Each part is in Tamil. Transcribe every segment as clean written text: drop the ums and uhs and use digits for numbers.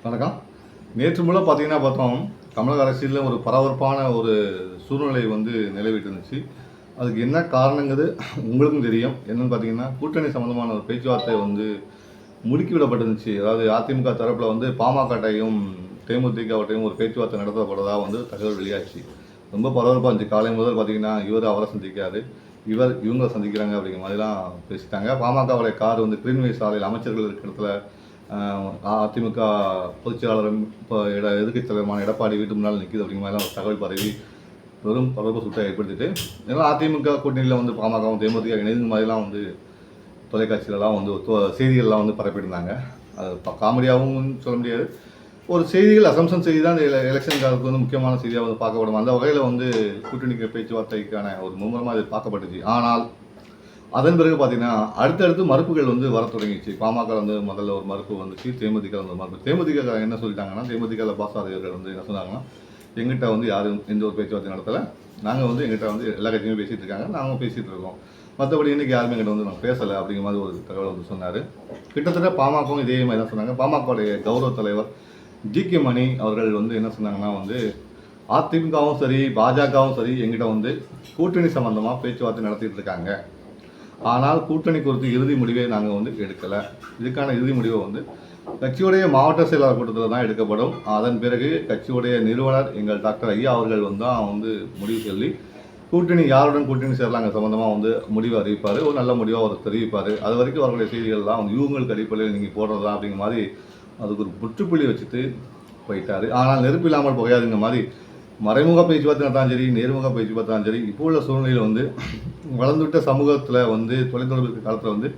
வணக்கம். நேற்று முழுவதும் பார்த்தோம் தமிழக அரசியலில் ஒரு பரபரப்பான ஒரு சூழ்நிலை நிலவிட்டு இருந்துச்சு. அதுக்கு என்ன காரணங்கிறது உங்களுக்கும் தெரியும். என்னன்னு பார்த்தீங்கன்னா, கூட்டணி சம்மந்தமான ஒரு பேச்சுவார்த்தை முடுக்கி விடப்பட்டிருந்துச்சு. அதாவது அதிமுக தரப்பில் பாமகட்டையும் தேமுதிகவட்டையும் ஒரு பேச்சுவார்த்தை நடத்தப்படுறதா தகவல் வெளியாச்சு. ரொம்ப பரபரப்பாக இருந்துச்சு. காலை முதல் பார்த்தீங்கன்னா, இவர் அவரை சந்திக்காரு, இவர் இவங்களை சந்திக்கிறாங்க அப்படிங்கிற மாதிரிலாம் பேசிட்டாங்க. பாமகவுடைய கார் கிரீன்வே சாலையில் அமைச்சர்கள் இருக்கிற இடத்துல அதிமுக பொதுச் செயலாளரும் இப்போ எதிர்க்கட்சி தலைவருமான எடப்பாடி வீட்டு முன்னால் நிற்கிது அப்படிங்கிற மாதிரிலாம் ஒரு தகவல் பரவி வெறும் பரபரப்பு சுட்டை ஏற்படுத்திட்டு, ஏன்னா அதிமுக கூட்டணியில் பாமகவும் தேமுதிக இணைந்த மாதிரிலாம் தொலைக்காட்சியிலலாம் செய்திகள்லாம் பரப்பியிருந்தாங்க. அது காமெடியாகவும் சொல்ல முடியாது. ஒரு செய்திகள் அசம்சன் செய்தி தான் இந்த எலெக்ஷன் காலத்துக்கு முக்கியமான செய்தியாக பார்க்கப்படும். அந்த வகையில் கூட்டணிக்கு பேச்சுவார்த்தைக்கான ஒரு மும்முரமாக இது பார்க்கப்பட்டுச்சு. ஆனால் அதன் பிறகு பார்த்தீங்கன்னா அடுத்தடுத்து மறுப்புகள் வர தொடங்கிச்சு. பாமக முதல்ல ஒரு மறுப்பு வந்துச்சு, தேமுதிக ஒரு மறுப்பு. தேமுதிக என்ன சொல்லிட்டாங்கன்னா, தேமுதிக பாசாதி அவர்கள் என்ன சொன்னாங்கன்னா, எங்கிட்ட யாரும் எந்த ஒரு பேச்சுவார்த்தை நடத்தலை, நாங்கள் எங்கிட்ட எல்லா கட்சியுமே பேசிகிட்டு இருக்காங்க, நாங்கள் பேசிகிட்டு இருக்கோம், மற்றபடி இன்றைக்கி யாருமே எங்கிட்ட நாங்கள் பேசலை அப்படிங்கிற மாதிரி ஒரு தகவல் சொன்னார். கிட்டத்தட்ட பாமகவும் இதே மாதிரி தான் சொன்னாங்க. பாமகவுடைய கௌரவ தலைவர் ஜி.கே. மணி அவர்கள் என்ன சொன்னாங்கன்னா, அதிமுகவும் சரி பாஜகவும் சரி எங்கிட்ட கூட்டணி சம்பந்தமாக பேச்சுவார்த்தை நடத்திட்டு இருக்காங்க, ஆனால் கூட்டணி குறித்து இறுதி முடிவை நாங்கள் எடுக்கலை. இதுக்கான இறுதி முடிவை கட்சியுடைய மாவட்ட செயலாளர் கூட்டத்தில் தான் எடுக்கப்படும். அதன் பிறகு கட்சியுடைய நிறுவனர் எங்கள் டாக்டர் ஐயா அவர்கள் தான் முடிவு சொல்லி கூட்டணி யாருடன் கூட்டணி சேரலாங்க சம்மந்தமாக முடிவு அறிவிப்பார். ஒரு நல்ல முடிவாக அவர் தெரிவிப்பார். அது வரைக்கும் அவர்களுடைய செய்திகள்லாம் இவங்களுக்கு அடிப்படையில் நீங்கள் போடுறதா அப்படிங்கிற மாதிரி அதுக்கு ஒரு முற்றுப்புள்ளி வச்சுட்டு போயிட்டார். ஆனால் நெருப்பு இல்லாமல் புகையாதுங்க மாதிரி மறைமுக பேச்சுவார்த்தை நடத்தாலும் சரி, நேர்முக பேச்சுவார்த்தாலும் சரி, இப்போ உள்ள சூழ்நிலையில் வளர்ந்துவிட்ட சமூகத்தில் தொலைத்தொடர்பு காலத்தில்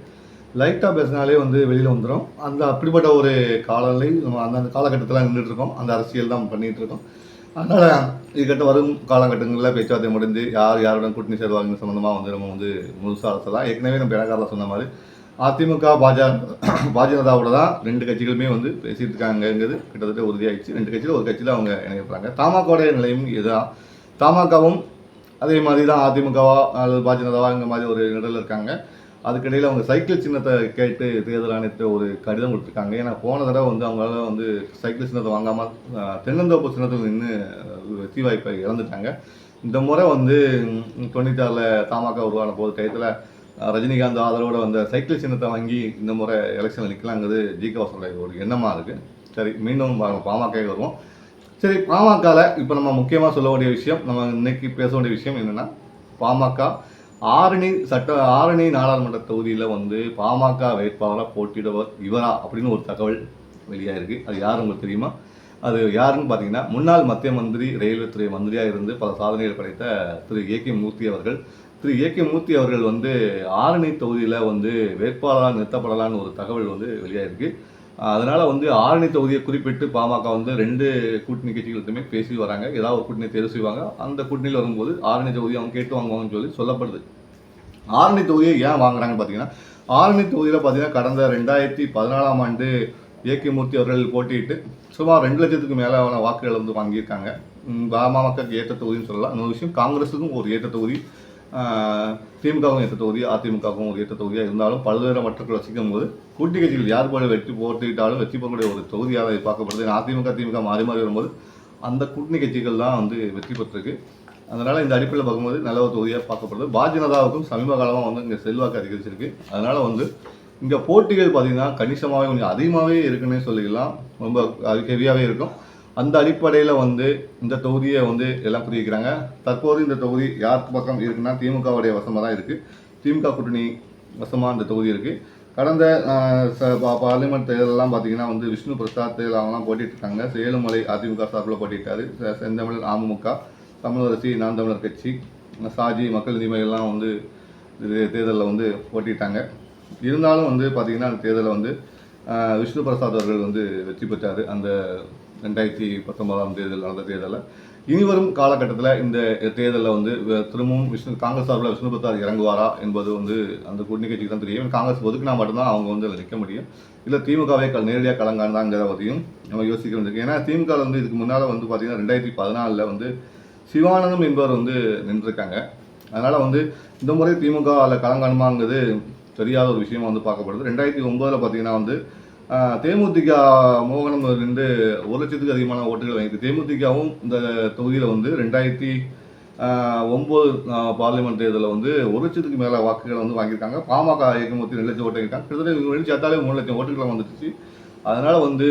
லைட்டாக பேசினாலே வெளியில் வந்துடும். அப்படிப்பட்ட ஒரு காலநிலை நம்ம அந்த காலகட்டத்தில் நின்றுட்டுருக்கோம். அந்த அரசியல் தான் பண்ணிகிட்டு இருக்கோம். அதனால் இதுக்கிட்ட வரும் காலகட்டங்களில் பேச்சுவார்த்தை முடிந்து யாருடன் கூட்டணி சேருவாங்க சம்மந்தமாக நம்ம முழுசாக அரசலாம். ஏற்கனவே நம்ம இலக்காரில் சொன்ன மாதிரி அதிமுக பாஜகவோட தான் ரெண்டு கட்சிகளுமே பேசிகிட்டு இருக்காங்கிறது கிட்டத்தட்ட உறுதியாகிடுச்சு. ரெண்டு கட்சியில் ஒரு கட்சியில் அவங்க இணையப்படுறாங்க. தமாகோடைய நிலையும் இதுதான். தமாகவும் அதே மாதிரி தான் அதிமுகவா அல்லது பாஜகவா இந்த மாதிரி ஒரு நிலையில் இருக்காங்க. அதுக்கிடையில் அவங்க சைக்கிள் சின்னத்தை கேட்டு தேர்தல் ஆணையத்தை ஒரு கடிதம் கொடுத்துருக்காங்க. ஏன்னா போன தடவை அவங்களால சைக்கிள் சின்னத்தை வாங்காமல் தென்னந்தோப்பு சின்னத்தில் நின்று வெற்றி வாய்ப்பை இழந்துட்டாங்க. இந்த முறை 96 தமாக உருவான போது டயத்தில் ரஜினிகாந்த் ஆதரவோட சைக்கிள் சின்னத்தை வாங்கி இந்த முறை எலெக்ஷனில் நிற்கலாங்கிறது ஜிகே ஒரு எண்ணமாக இருக்குது. சரி, மீண்டும் பாமக வருவோம். சரி, பாமகவில் இப்போ நம்ம முக்கியமாக சொல்ல வேண்டிய விஷயம், நம்ம இன்னைக்கு பேச வேண்டிய விஷயம் என்னென்னா, பாமக ஆரணி நாடாளுமன்ற தொகுதியில் பாமக வேட்பாளராக போட்டியிடுவர் இவரா அப்படின்னு ஒரு தகவல் வெளியாக இருக்குது. அது யார் உங்களுக்கு தெரியுமா? அது யாருன்னு பார்த்தீங்கன்னா, முன்னாள் மத்திய மந்திரி, ரயில்வே துறை மந்திரியாக இருந்து பல சாதனைகள் படைத்த திரு ஏ.கே. மூர்த்தி அவர்கள். திரு ஏ.கே. மூர்த்தி அவர்கள் ஆரணி தொகுதியில் வேட்பாளராக நிறுத்தப்படலான்னு ஒரு தகவல் வெளியாக இருக்குது. அதனால் ஆரணி தொகுதியை குறிப்பிட்டு பாமக ரெண்டு கூட்டணி கட்சிகளுக்குமே பேசி வராங்க. ஏதாவது ஒரு கூட்டணி தேர்வு செய்வாங்க. அந்த கூட்டணியில் வரும்போது ஆரணி தொகுதியை அவங்க கேட்டு வாங்குவாங்கன்னு சொல்லப்படுது. ஆரணி தொகுதியை ஏன் வாங்குறாங்கன்னு பார்த்தீங்கன்னா, ஆரணி தொகுதியில் பார்த்தீங்கன்னா கடந்த 2014ஆம் ஆண்டு ஏ.கே. மூர்த்தி அவர்கள் போட்டியிட்டு சுமார் 2 லட்சத்துக்கு மேலே வாக்குகள் வாங்கியிருக்காங்க. பாமகக்கு ஏற்ற தொகுதின்னு சொல்லலாம். இன்னொரு விஷயம், காங்கிரஸுக்கும் ஒரு ஏற்ற தொகுதி, திமுகவும் ஏற்ற தொகுதி, அதிமுகவும் ஒரு ஏற்ற தொகுதியாக இருந்தாலும் பல்வேறு மற்றவர்கள் வசிக்கும் போது கூட்டணி கட்சிகள் யார் போல வெற்றி போட்டியிட்டாலும் வெற்றி பெறக்கூடிய ஒரு தொகுதியாக பார்க்கப்படுது. அதிமுக திமுக மாறி மாறி வரும்போது அந்த கூட்டணி கட்சிகள் தான் வெற்றி பெற்றிருக்கு. அதனால் இந்த அடிப்படையில் பார்க்கும்போது நல்ல ஒரு தொகுதியாக பார்க்கப்படுது. பாஜகவுக்கும் சமீப காலமாக இங்கே செல்வாக்கு அதிகரிச்சிருக்கு. அதனால் இங்கே போட்டிகள் பார்த்திங்கன்னா கணிசமாகவே கொஞ்சம் அதிகமாகவே இருக்குன்னே சொல்லிக்கலாம். ரொம்ப ஹெவியாகவே இருக்கும். அந்த அடிப்படையில் இந்த தொகுதியை எல்லாம் புரிவிக்கிறாங்க. தற்போது இந்த தொகுதி யாருக்கு பக்கம் இருக்குன்னா, திமுகவுடைய வசமாக தான் இருக்குது. திமுக கூட்டணி வசமாக இந்த தொகுதி இருக்குது. கடந்த பார்லிமெண்ட் தேர்தலெலாம் பார்த்திங்கன்னா விஷ்ணு பிரசாத் அவங்களாம் போட்டிட்டுருக்காங்க. சேலுமலை அதிமுக சார்பில் போட்டிட்டார். செந்தமிழ் அமமுக, தமிழரசி நாம் தமிழர் கட்சி, சாஜி மக்கள் நீதிமையெல்லாம் தேர்தலில் போட்டிட்டாங்க. இருந்தாலும் பார்த்திங்கன்னா அந்த தேர்தலில் விஷ்ணு பிரசாத் அவர்கள் வெற்றி பெற்றார். அந்த 2019ஆம் தேர்தல் நடந்த தேர்தலில். இனிவரும் காலகட்டத்தில் இந்த தேர்தலில் திரும்பவும் காங்கிரஸ் சார்பில் விஷ்ணு பிரசாத் இறங்குவாரா என்பது அந்த கூட்டணி கட்சிக்கு தான் தெரியும். காங்கிரஸ் ஒதுக்கினா மட்டும்தான் அவங்க அதில் நிற்க முடியும். இல்லை திமுகவை நேரடியாக கலங்காண்டாங்கிற பற்றியும் நம்ம யோசிக்க வேண்டியிருக்கு. ஏன்னா திமுக இதுக்கு முன்னால் பார்த்திங்கன்னா 2014 சிவானந்தம் என்பவர் நின்றுருக்காங்க. அதனால் இந்த முறை திமுக அதில் கலங்காணுமாங்கிறது தெரியாத ஒரு விஷயமா பார்க்கப்படுது. 2009 பார்த்திங்கன்னா தேமுதிக மோகனம் வந்து 1,00,000க்கு அதிகமான ஓட்டுகள் வாங்கியிருக்கு. தேமுதிகவும் இந்த தொகுதியில் வந்து 2009 பார்லிமெண்ட் தேர்தலில் வந்து 1,00,000க்கு மேலே வாக்குகளை வந்து வாங்கியிருக்காங்க. பாமக இயக்கமொத்தி 2,00,000 ஓட்டு வாங்கியிருக்காங்க. கிட்டத்தட்ட இவங்க சேர்த்தாலே 3,00,000 ஓட்டுகளை வந்துடுச்சு. அதனால் வந்து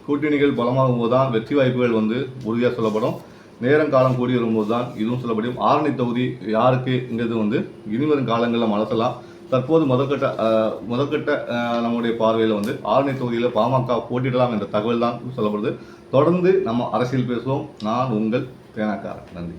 கூட்டணிகள் பலமாகும் போது தான் வெற்றி வாய்ப்புகள் வந்து உறுதியாக சொல்லப்படும். நேரம் காலம் கூடி வரும்போது தான் இதுவும் சொல்லப்படும். ஆரணி தொகுதி யாருக்குங்கிறது வந்து இனிவரும் காலங்களில் மலசலாம். தற்போது முதற்கட்ட நம்முடைய பார்வையில் வந்து ஆரணி தொகுதியில் பாமக போட்டியிடலாம் என்ற தகவல் தான் சொல்லப்படுது. தொடர்ந்து நம்ம அரசியல் பேசுவோம். நான் உங்கள் பேனாக்காரன். நன்றி.